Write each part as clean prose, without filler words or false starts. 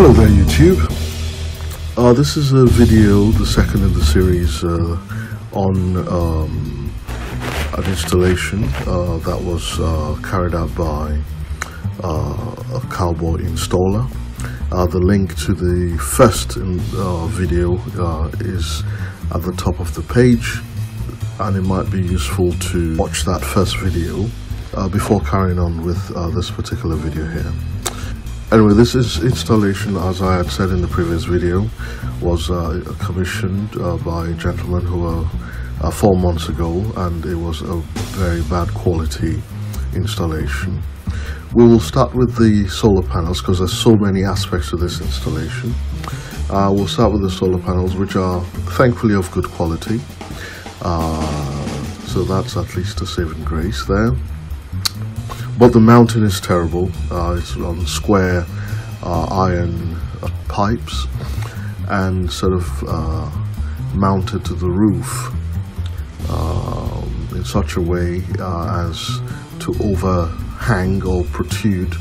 Hello there YouTube. This is a video, the second in the series on an installation that was carried out by a Cowboy installer. The link to the first video is at the top of the page, and it might be useful to watch that first video before carrying on with this particular video here. Anyway, this is installation, as I had said in the previous video, was commissioned by a gentleman who 4 months ago, and it was a very bad quality installation. We will start with the solar panels because there's so many aspects to this installation. We'll start with the solar panels, which are thankfully of good quality, so that's at least a saving grace there. But the mounting is terrible. It's on square iron pipes and sort of mounted to the roof in such a way as to overhang or protrude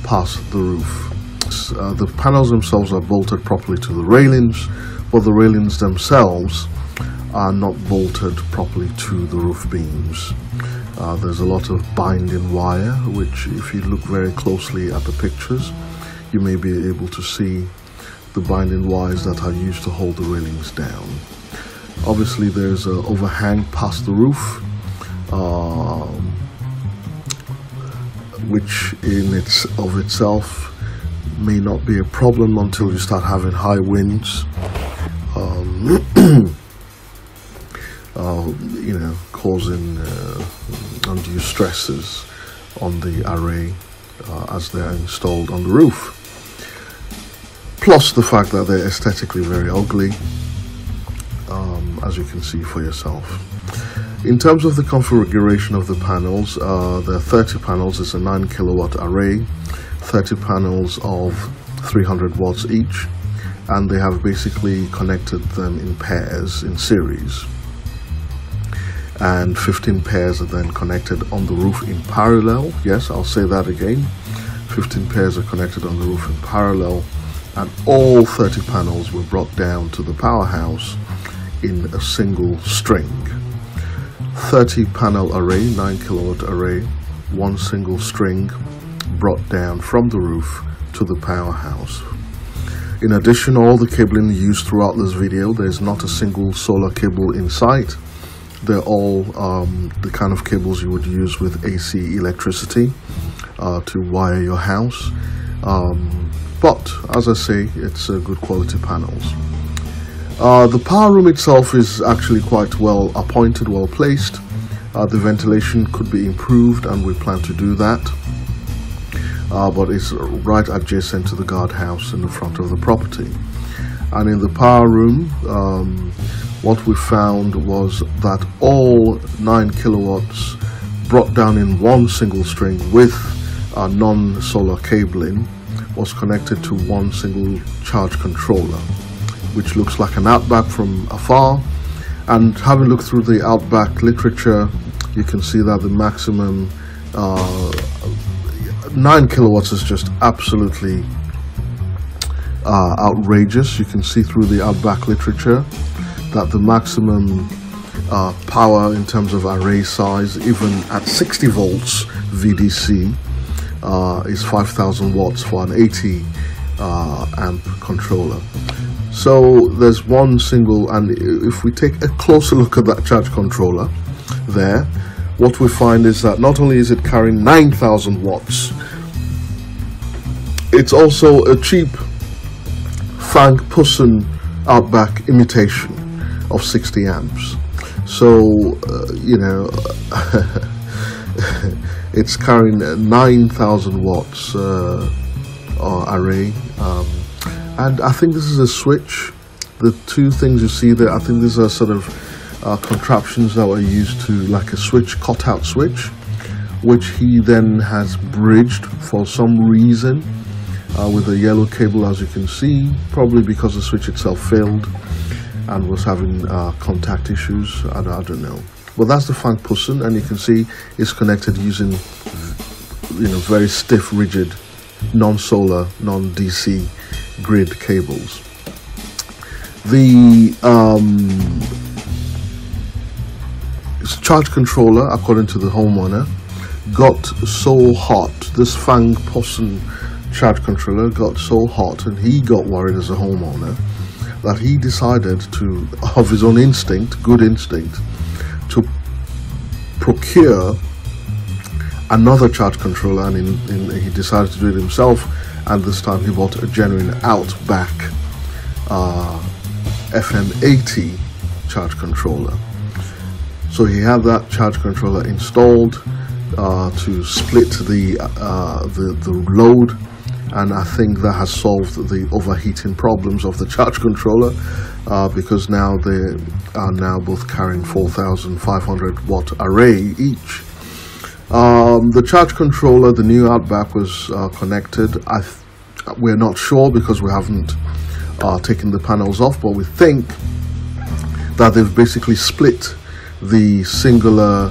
past the roof. The panels themselves are bolted properly to the railings, but the railings themselves are not bolted properly to the roof beams. There's a lot of binding wire, which if you look very closely at the pictures, you may be able to see the binding wires that are used to hold the railings down. Obviously there's an overhang past the roof, which in itself may not be a problem until you start having high winds, you know, causing undue stresses on the array as they're installed on the roof. Plus the fact that they're aesthetically very ugly, as you can see for yourself. In terms of the configuration of the panels, there are 30 panels. It's a 9 kilowatt array, 30 panels of 300 watts each, and they have basically connected them in pairs in series. And 15 pairs are then connected on the roof in parallel. Yes, I'll say that again. 15 pairs are connected on the roof in parallel, and all 30 panels were brought down to the powerhouse in a single string. 30 panel array, 9 kilowatt array, one single string brought down from the roof to the powerhouse. In addition, all the cabling used throughout this video, there's not a single solar cable in sight. They're all the kind of cables you would use with AC electricity to wire your house. But as I say, it's good quality panels. The power room itself is actually quite well appointed, well placed. The ventilation could be improved, and we plan to do that. But it's right adjacent to the guardhouse in the front of the property. And in the power room, what we found was that all 9 kilowatts brought down in one single string with non-solar cabling was connected to one single charge controller, which looks like an Outback from afar. And having looked through the Outback literature, you can see that the maximum 9 kilowatts is just absolutely outrageous. You can see through the Outback literature that the maximum power in terms of array size, even at 60 volts VDC, is 5,000 watts for an 80 amp controller. So there's one single, and if we take a closer look at that charge controller there, what we find is that not only is it carrying 9,000 watts, it's also a cheap Frank Pusson Outback imitation of 60 amps. So you know, it's carrying 9,000 watts array, and I think this is a switch. The two things you see there, I think these are sort of contraptions that were used to, like a switch, cutout switch, which he then has bridged for some reason with a yellow cable, as you can see, probably because the switch itself failed and was having contact issues. I don't know. Well, that's the Frank Pusson, and you can see it's connected using, you know, very stiff, rigid, non-solar, non-DC grid cables. The charge controller, according to the homeowner, got so hot. This Fang Possen charge controller got so hot, and he got worried as a homeowner that he decided to, of his own instinct, good instinct, to procure another charge controller, and he decided to do it himself. And this time he bought a genuine Outback FM80 charge controller. So he had that charge controller installed to split the load, and I think that has solved the overheating problems of the charge controller, because now they are now both carrying 4,500 watt array each. The charge controller, the new Outback, was connected. We're not sure because we haven't taken the panels off, but we think that they've basically split the singular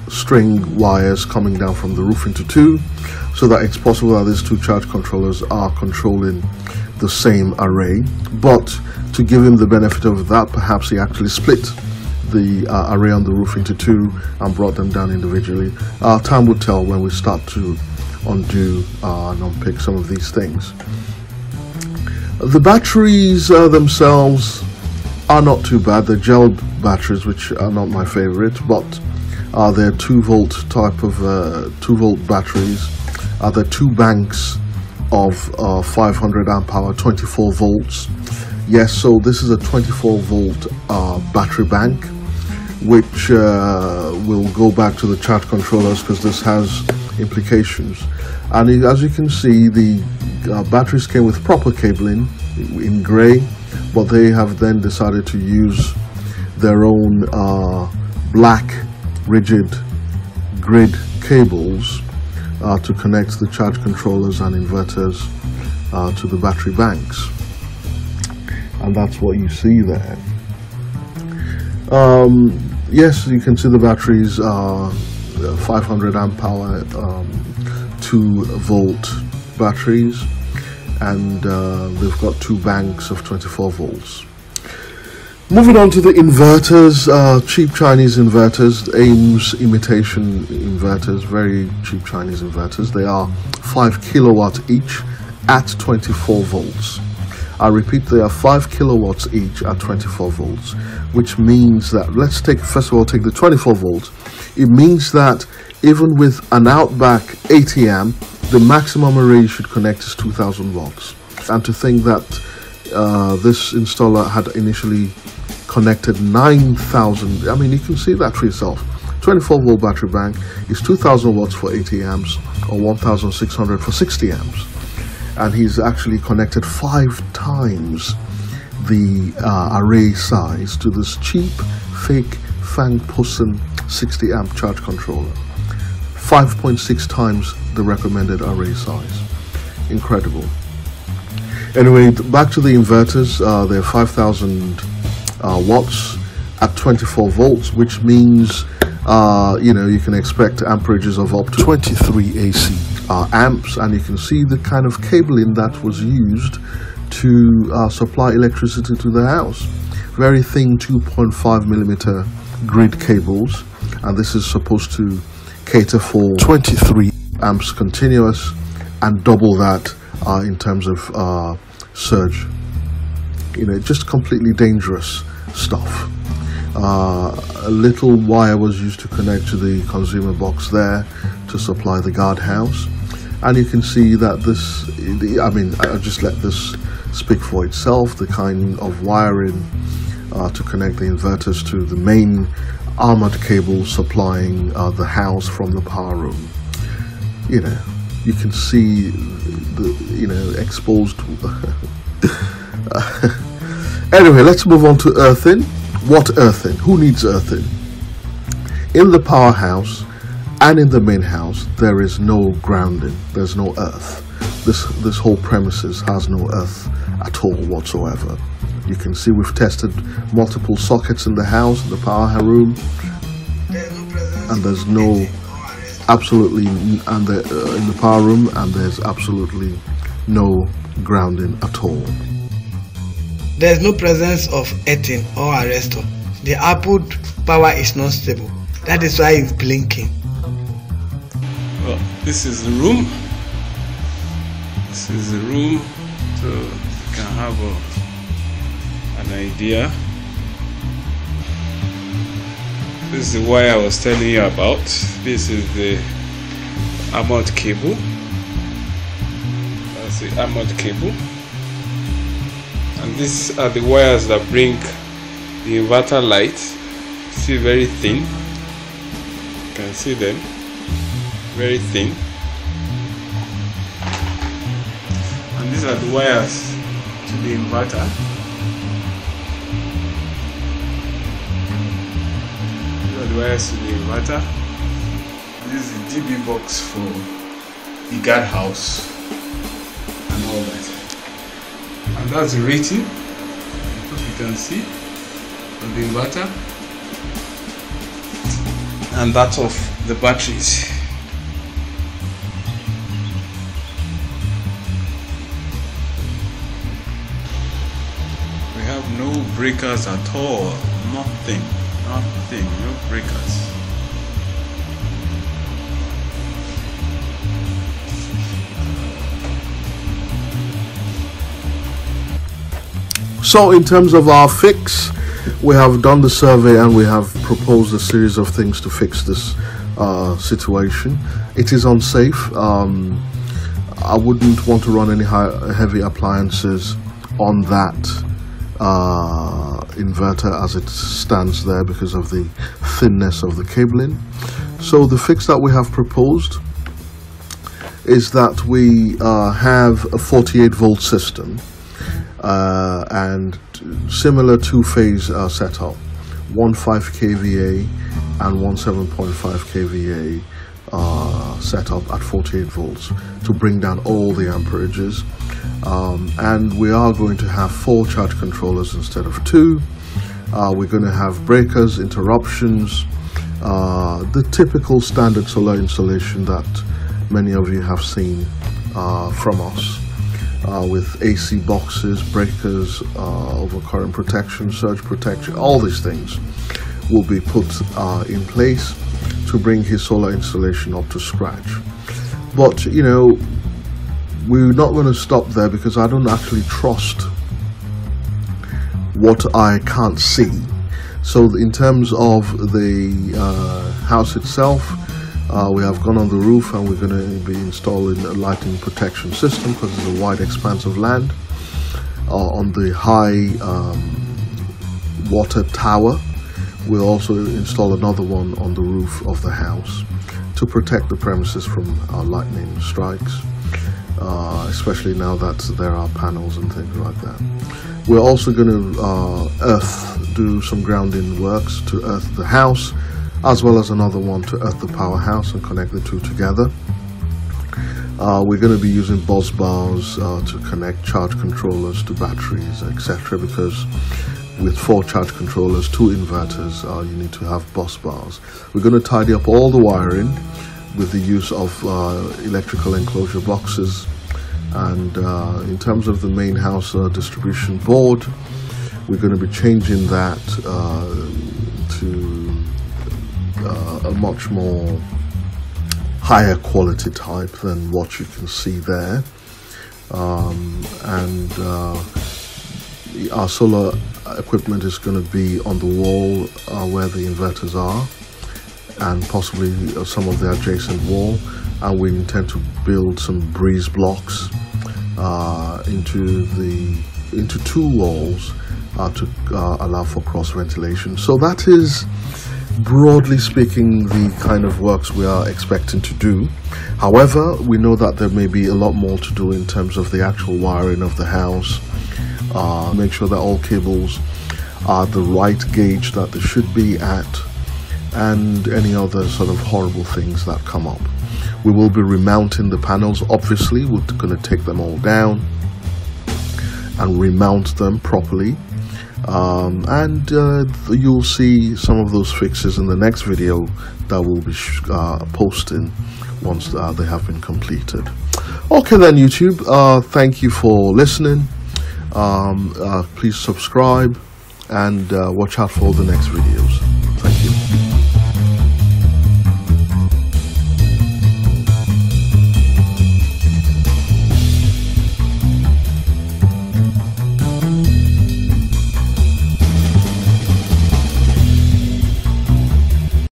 string wires coming down from the roof into two, so that it's possible that these two charge controllers are controlling the same array. But to give him the benefit of that, perhaps he actually split the array on the roof into two and brought them down individually. Time will tell when we start to undo and unpick some of these things. The batteries themselves are not too bad. They're gel batteries, which are not my favorite, but they're 2-volt type of 2-volt batteries. They're 2 banks of 500 amp hour, 24 volts. Yes, so this is a 24 volt battery bank, which will go back to the charge controllers, because this has implications. And as you can see, the batteries came with proper cabling in grey, but they have then decided to use their own black rigid grid cables to connect the charge controllers and inverters to the battery banks, and that's what you see there. Yes, you can see the batteries are 500 amp hour 2-volt batteries, and they've got 2 banks of 24 volts. Moving on to the inverters, cheap Chinese inverters, Ames imitation inverters, very cheap Chinese inverters. They are 5 kilowatts each at 24 volts. I repeat, they are 5 kilowatts each at 24 volts, which means that, let's first of all take the 24 volts. It means that even with an Outback 80 amp, the maximum array you should connect is 2,000 watts. And to think that this installer had initially connected 9,000, I mean, you can see that for yourself. 24 volt battery bank is 2,000 watts for 80 amps or 1,600 for 60 amps. And he's actually connected 5 times the array size to this cheap fake Fang Possen 60 amp charge controller. 5.6 times the recommended array size. Incredible. Anyway, back to the inverters. They're 5,000 watts at 24 volts, which means you can expect amperages of up to 23 AC amps, and you can see the kind of cabling that was used to supply electricity to the house. Very thin 2.5 millimeter grid cables, and this is supposed to cater for 23 amps continuous and double that in terms of surge. Just completely dangerous stuff. A little wire was used to connect to the consumer box there to supply the guardhouse, and you can see that this, I'll just let this speak for itself. The kind of wiring to connect the inverters to the main armored cable supplying the house from the power room. You can see the exposed. Anyway, let's move on to earthing. What earthing? Who needs earthing? In the powerhouse and in the main house, there is no grounding. There's no earth. This whole premises has no earth at all whatsoever. You can see we've tested multiple sockets in the house, in the power room, and there's in the power room, and there's absolutely no grounding at all. There is no presence of earthing or arrestor. The output power is not stable. That is why it's blinking. Well, this is the room. This is the room, so you can have an idea. This is the wire I was telling you about. This is the armored cable. That's the armored cable. And these are the wires that bring the inverter light. See, very thin. You can see them. Very thin. And these are the wires to the inverter. These are the wires to the inverter. This is the DB box for the guard house and all that. And that's the rating, as you can see, of the inverter, and that of the batteries. We have no breakers at all. Nothing, no breakers. So in terms of our fix, we have done the survey and we have proposed a series of things to fix this situation. It is unsafe. I wouldn't want to run any heavy appliances on that inverter as it stands there because of the thinness of the cabling. So the fix that we have proposed is that we have a 48 volt system and similar two-phase setup, one 5 kVA and one 7.5 kVA setup at 48 volts to bring down all the amperages. And we are going to have 4 charge controllers instead of 2. We're going to have breakers, interruptions, the typical standard solar installation that many of you have seen from us, with AC boxes, breakers, overcurrent protection, surge protection. All these things will be put in place to bring his solar installation up to scratch. But you know, we're not going to stop there because I don't actually trust what I can't see. So in terms of the house itself, we have gone on the roof and we're going to be installing a lighting protection system because it's a wide expanse of land. On the high water tower, we'll also install another one on the roof of the house to protect the premises from lightning strikes, especially now that there are panels and things like that. We're also going to do some grounding works to earth the house, as well as another one to earth the powerhouse and connect the two together. We're going to be using bus bars to connect charge controllers to batteries, etc., because with 4 charge controllers, 2 inverters, you need to have bus bars. We're going to tidy up all the wiring with the use of electrical enclosure boxes. And in terms of the main house distribution board, we're going to be changing that to a much more higher quality type than what you can see there. Our solar equipment is going to be on the wall where the inverters are, and possibly some of the adjacent wall, and we intend to build some breeze blocks into 2 walls to allow for cross ventilation. So that is, broadly speaking, the kind of works we are expecting to do. However, we know that there may be a lot more to do in terms of the actual wiring of the house. Make sure that all cables are the right gauge that they should be at, and any other sort of horrible things that come up. We will be remounting the panels. Obviously, we're going to take them all down and remount them properly. You'll see some of those fixes in the next video that we'll be posting once they have been completed. Okay then, YouTube, thank you for listening. Please subscribe and watch out for the next videos.